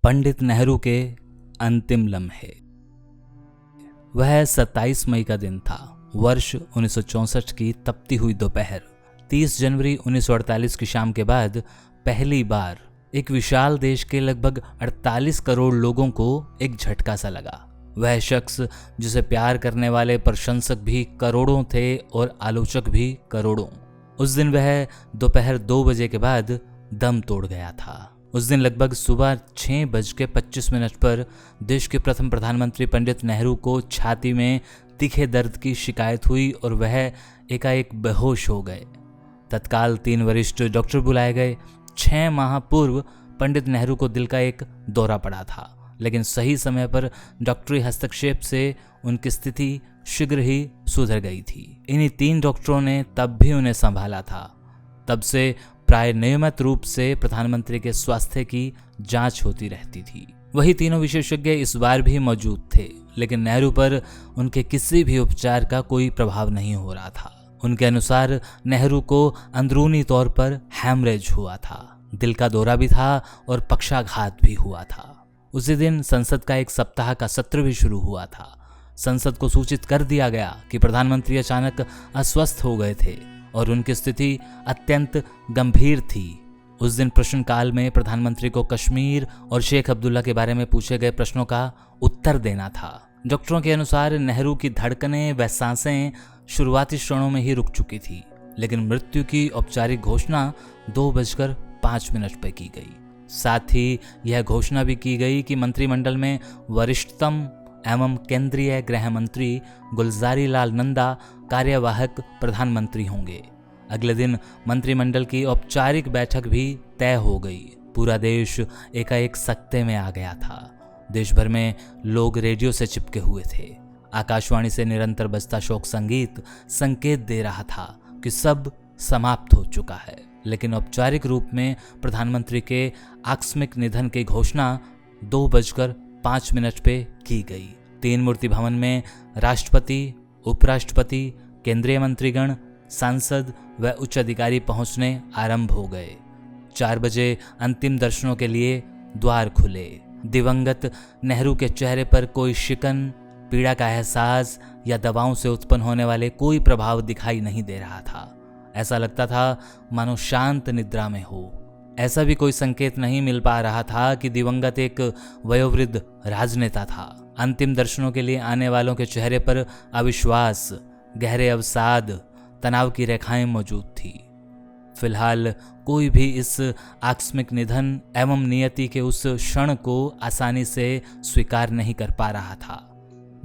पंडित नेहरू के अंतिम लम्हे। वह 27 मई का दिन था। वर्ष 1964 की तपती हुई दोपहर। 30 जनवरी 1948 की शाम के बाद पहली बार एक विशाल देश के लगभग 48 करोड़ लोगों को एक झटका सा लगा। वह शख्स जिसे प्यार करने वाले प्रशंसक भी करोड़ों थे और आलोचक भी करोड़ों, उस दिन वह दोपहर 2 बजे के बाद दम तोड़ गया था। उस दिन लगभग सुबह 6:25 पर देश के प्रथम प्रधानमंत्री पंडित नेहरू को छाती में तीखे दर्द की शिकायत हुई और वह एकाएक बेहोश हो गए। तत्काल 3 वरिष्ठ डॉक्टर बुलाए गए। 6 माह पूर्व पंडित नेहरू को दिल का एक दौरा पड़ा था, लेकिन सही समय पर डॉक्टरी हस्तक्षेप से उनकी स्थिति शीघ्र ही सुधर गई थी। इन्हीं 3 डॉक्टरों ने तब भी उन्हें संभाला था। तब से प्राय नियमित रूप से प्रधानमंत्री के स्वास्थ्य की जांच होती रहती थी। वही तीनों विशेषज्ञ इस बार भी मौजूद थे, लेकिन नेहरू पर उनके किसी भी उपचार का कोई प्रभाव नहीं हो रहा था। उनके अनुसार नेहरू को अंदरूनी तौर पर हैमरेज हुआ था, दिल का दौरा भी था और पक्षाघात भी हुआ था। उसी दिन संसद का 1 सप्ताह का सत्र भी शुरू हुआ था। संसद को सूचित कर दिया गया कि प्रधानमंत्री अचानक अस्वस्थ हो गए थे और उनकी स्थिति अत्यंत गंभीर थी। उस दिन प्रश्नकाल में प्रधानमंत्री को कश्मीर और शेख अब्दुल्ला के बारे में पूछे गए प्रश्नों का उत्तर देना था। डॉक्टरों के अनुसार नेहरू की धड़कनें व सांसें शुरुआती क्षणों में ही रुक चुकी थी, लेकिन मृत्यु की औपचारिक घोषणा 2:05 पर की गई। साथ ही यह घोषणा भी की गई कि मंत्रिमंडल में वरिष्ठतम एवं केंद्रीय गृह मंत्री गुलजारी लाल नंदा कार्यवाहक प्रधानमंत्री होंगे। अगले दिन मंत्रिमंडल की औपचारिक बैठक भी तय हो गई। पूरा देश एकाएक सख्ते में आ गया था। देश भर में लोग रेडियो से चिपके हुए थे। आकाशवाणी से निरंतर बजता शोक संगीत संकेत दे रहा था कि सब समाप्त हो चुका है। लेकिन औपचारिक रूप में प्रधानमंत्री के आकस्मिक निधन की घोषणा 2:05 पे की गई। 3 मूर्ति भवन में राष्ट्रपति, उपराष्ट्रपति, केंद्रीय मंत्रीगण, सांसद व उच्च अधिकारी पहुंचने आरंभ हो गए। 4 बजे अंतिम दर्शनों के लिए द्वार खुले। दिवंगत नेहरू के चेहरे पर कोई शिकन, पीड़ा का एहसास या दवाओं से उत्पन्न होने वाले कोई प्रभाव दिखाई नहीं दे रहा था। ऐसा लगता था मानो शांत निद्रा में हो। ऐसा भी कोई संकेत नहीं मिल पा रहा था कि दिवंगत एक वयोवृद्ध राजनेता था। अंतिम दर्शनों के लिए आने वालों के चेहरे पर अविश्वास, गहरे अवसाद, तनाव की रेखाएं मौजूद थी। फिलहाल कोई भी इस आकस्मिक निधन एवं नियति के उस क्षण को आसानी से स्वीकार नहीं कर पा रहा था।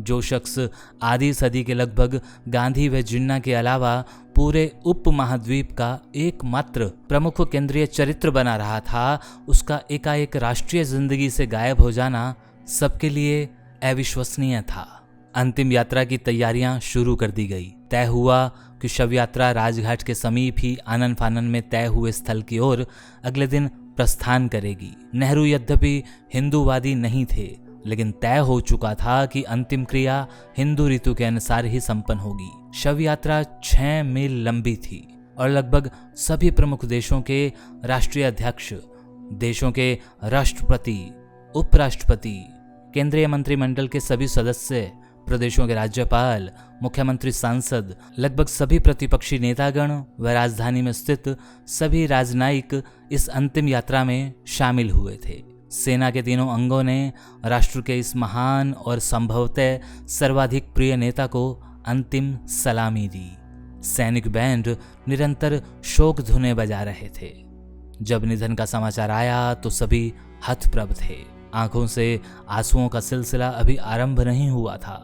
जो शख्स आधी सदी के लगभग गांधी व जिन्ना के अलावा पूरे उपमहाद्वीप का एकमात्र प्रमुख केंद्रीय चरित्र बना रहा था, उसका एकाएक राष्ट्रीय जिंदगी से गायब हो जाना सबके लिए अविश्वसनीय था। अंतिम यात्रा की तैयारियां शुरू कर दी गई। तय हुआ कि शव यात्रा राजघाट के समीप ही आनन फानन में तय हुए स्थल की ओर अगले दिन प्रस्थान करेगी। नेहरू यद्यपि हिंदूवादी नहीं थे, लेकिन तय हो चुका था कि अंतिम क्रिया हिंदू ऋतु के अनुसार ही संपन्न होगी। शव यात्रा 6 मील लंबी थी और लगभग सभी प्रमुख देशों के राष्ट्रीय अध्यक्ष, देशों के राष्ट्रपति, उपराष्ट्रपति, केंद्रीय मंत्रिमंडल के सभी सदस्य, प्रदेशों के राज्यपाल, मुख्यमंत्री, सांसद, लगभग सभी प्रतिपक्षी नेतागण व राजधानी में स्थित सभी राजनयिक इस अंतिम यात्रा में शामिल हुए थे। सेना के तीनों अंगों ने राष्ट्र के इस महान और संभवतः सर्वाधिक प्रिय नेता को अंतिम सलामी दी। सैनिक बैंड निरंतर शोक धुनें बजा रहे थे। जब निधन का समाचार आया तो सभी हतप्रभ थे। आंखों से आंसुओं का सिलसिला अभी आरंभ नहीं हुआ था,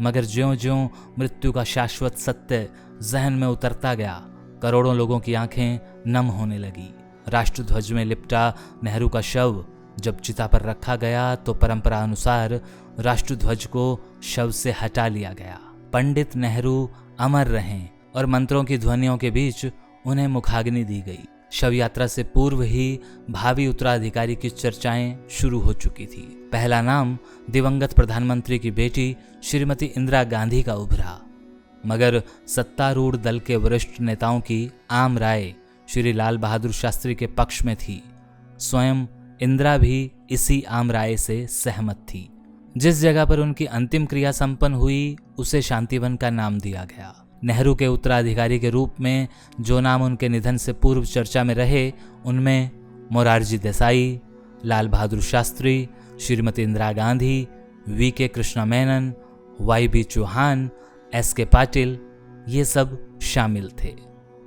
मगर ज्यों-ज्यों मृत्यु का शाश्वत सत्य जहन में उतरता गया, करोड़ों लोगों की आंखें नम होने लगी। राष्ट्रध्वज में लिपटा नेहरू का शव जब चिता पर रखा गया तो परंपरा अनुसार राष्ट्रध्वज को शव से हटा लिया गया। पंडित नेहरू अमर रहें और मंत्रों की ध्वनियों के बीच उन्हें मुखाग्नि दी गई। शव यात्रा से पूर्व ही भावी उत्तराधिकारी की चर्चाएं शुरू हो चुकी थी। पहला नाम दिवंगत प्रधानमंत्री की बेटी श्रीमती इंदिरा गांधी का उभरा, मगर सत्तारूढ़ दल के वरिष्ठ नेताओं की आम राय श्री लाल बहादुर शास्त्री के पक्ष में थी। स्वयं इंदिरा भी इसी आम राय से सहमत थी। जिस जगह पर उनकी अंतिम क्रिया संपन्न हुई उसे शांतिवन का नाम दिया गया। नेहरू के उत्तराधिकारी के रूप में जो नाम उनके निधन से पूर्व चर्चा में रहे उनमें मोरारजी देसाई, लाल बहादुर शास्त्री, श्रीमती इंदिरा गांधी, वी.के. कृष्णा मेनन, वाई.बी. चौहान, एस.के. पाटिल, ये सब शामिल थे।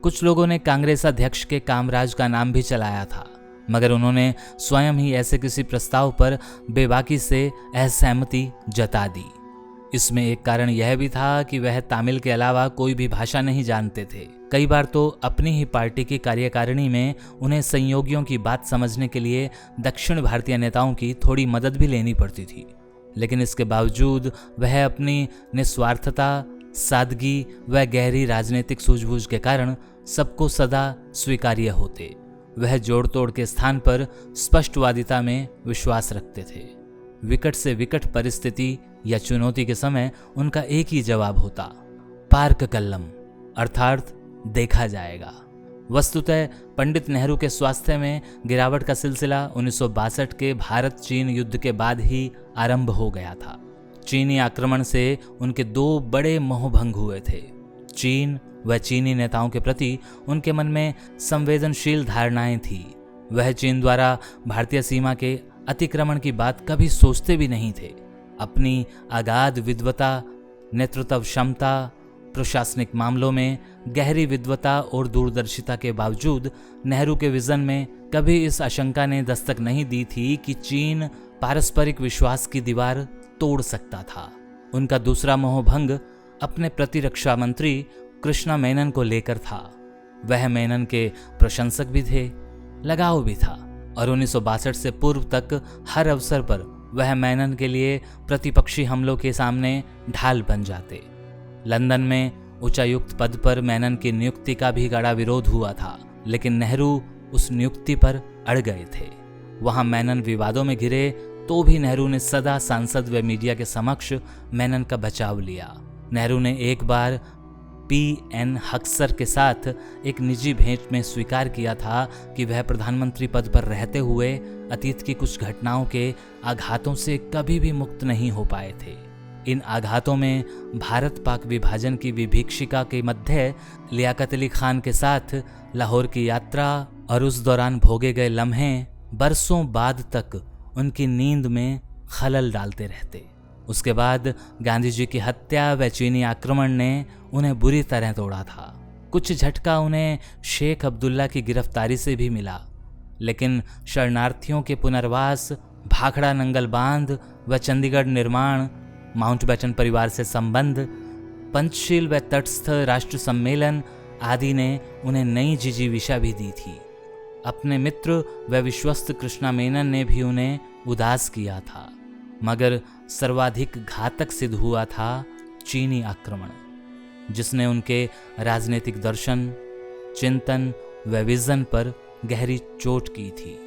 कुछ लोगों ने कांग्रेस अध्यक्ष के कामराज का नाम भी चलाया था, मगर उन्होंने स्वयं ही ऐसे किसी प्रस्ताव पर बेबाकी से असहमति जता दी। इसमें एक कारण यह भी था कि वह तमिल के अलावा कोई भी भाषा नहीं जानते थे। कई बार तो अपनी ही पार्टी की कार्यकारिणी में उन्हें संयोगियों की बात समझने के लिए दक्षिण भारतीय नेताओं की थोड़ी मदद भी लेनी पड़ती थी। लेकिन इसके बावजूद वह अपनी निस्वार्थता, सादगी व गहरी राजनीतिक सूझबूझ के कारण सबको सदा स्वीकार्य होते। वह जोड़ तोड़ के स्थान पर स्पष्टवादिता में विश्वास रखते थे। विकट से विकट परिस्थिति या चुनौती के समय उनका एक ही जवाब होता, पार्क कल्लम, अर्थात देखा जाएगा। वस्तुतः पंडित नेहरू के स्वास्थ्य में गिरावट का सिलसिला 1962 के भारत चीन युद्ध के बाद ही आरंभ हो गया था। चीनी आक्रमण से उनके दो बड़े मोहभंग हुए थे। चीन व चीनी नेताओं के प्रति उनके मन में संवेदनशील धारणाएं थी। वह चीन द्वारा भारतीय सीमा के अतिक्रमण की बात कभी सोचते भी नहीं थे। अपनी अगाध विद्वता, नेतृत्व क्षमता, प्रशासनिक मामलों में गहरी विद्वता और दूरदर्शिता के बावजूद नेहरू के विजन में कभी इस आशंका ने दस्तक नहीं दी थी कि चीन पारस्परिक विश्वास की दीवार तोड़ सकता था। उनका दूसरा मोहभंग अपने प्रतिरक्षा मंत्री कृष्णा मेनन को लेकर था। वह मेनन के प्रशंसक भी थे, लगाव भी था, और 1962 से पूर्व तक हर अवसर पर वह मेनन के लिए प्रतिपक्षी हमलों के सामने ढाल बन जाते। लंदन में उच्चायुक्त पद पर मेनन की नियुक्ति का भी कड़ा विरोध हुआ था, लेकिन नेहरू उस नियुक्ति पर अड़ गए थे। वहां मेनन विवादों में घिरे तो भी नेहरू ने सदा सांसद व मीडिया के समक्ष मेनन का बचाव लिया। नेहरू ने एक बार P.N. हक्सर के साथ एक निजी भेंट में स्वीकार किया था कि वह प्रधानमंत्री पद पर रहते हुए अतीत की कुछ घटनाओं के आघातों से कभी भी मुक्त नहीं हो पाए थे। इन आघातों में भारत पाक विभाजन की विभीषिका के मध्य लियाकत अली खान के साथ लाहौर की यात्रा और उस दौरान भोगे गए लम्हे बरसों बाद तक उनकी नींद में खलल डालते रहते। उसके बाद गांधी जी की हत्या व चीनी आक्रमण ने उन्हें बुरी तरह तोड़ा था। कुछ झटका उन्हें शेख अब्दुल्ला की गिरफ्तारी से भी मिला, लेकिन शरणार्थियों के पुनर्वास, भाखड़ा नंगल बांध व चंडीगढ़ निर्माण, माउंटबेटन परिवार से संबंध, पंचशील व तटस्थ राष्ट्र सम्मेलन आदि ने उन्हें नई जिजीविषा भी दी थी। अपने मित्र व विश्वस्त कृष्णा मेनन ने भी उन्हें उदास किया था, मगर सर्वाधिक घातक सिद्ध हुआ था चीनी आक्रमण, जिसने उनके राजनीतिक दर्शन, चिंतन व विजन पर गहरी चोट की थी।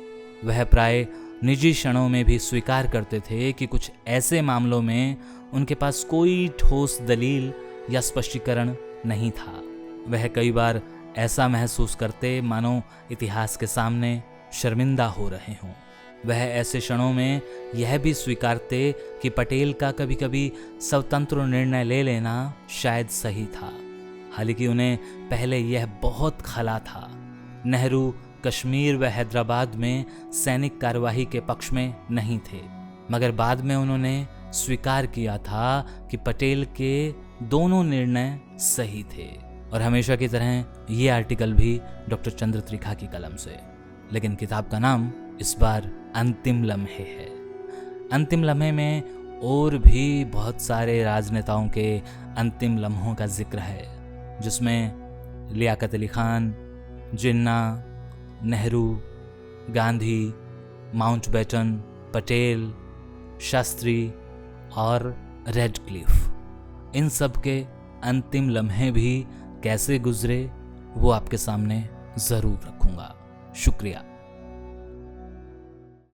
वह प्राय निजी क्षणों में भी स्वीकार करते थे कि कुछ ऐसे मामलों में उनके पास कोई ठोस दलील या स्पष्टीकरण नहीं था। वह कई बार ऐसा महसूस करते मानो इतिहास के सामने शर्मिंदा हो रहे हों। वह ऐसे क्षणों में यह भी स्वीकारते कि पटेल का कभी कभी स्वतंत्र निर्णय ले लेना शायद सही था। हालांकि उन्हें पहले यह बहुत खला था। नेहरू कश्मीर व हैदराबाद में सैनिक कार्यवाही के पक्ष में नहीं थे, मगर बाद में उन्होंने स्वीकार किया था कि पटेल के दोनों निर्णय सही थे। और हमेशा की तरह ये आर्टिकल भी डॉक्टर चंद्र त्रिखा की कलम से, लेकिन किताब का नाम इस बार अंतिम लम्हे है। अंतिम लम्हे में और भी बहुत सारे राजनेताओं के अंतिम लम्हों का जिक्र है, जिसमें लियाकत अली खान, जिन्ना, नेहरू, गांधी, माउंटबेटन, पटेल, शास्त्री और रेडक्लिफ। इन सब के अंतिम लम्हे भी कैसे गुजरे वो आपके सामने ज़रूर रखूँगा। शुक्रिया।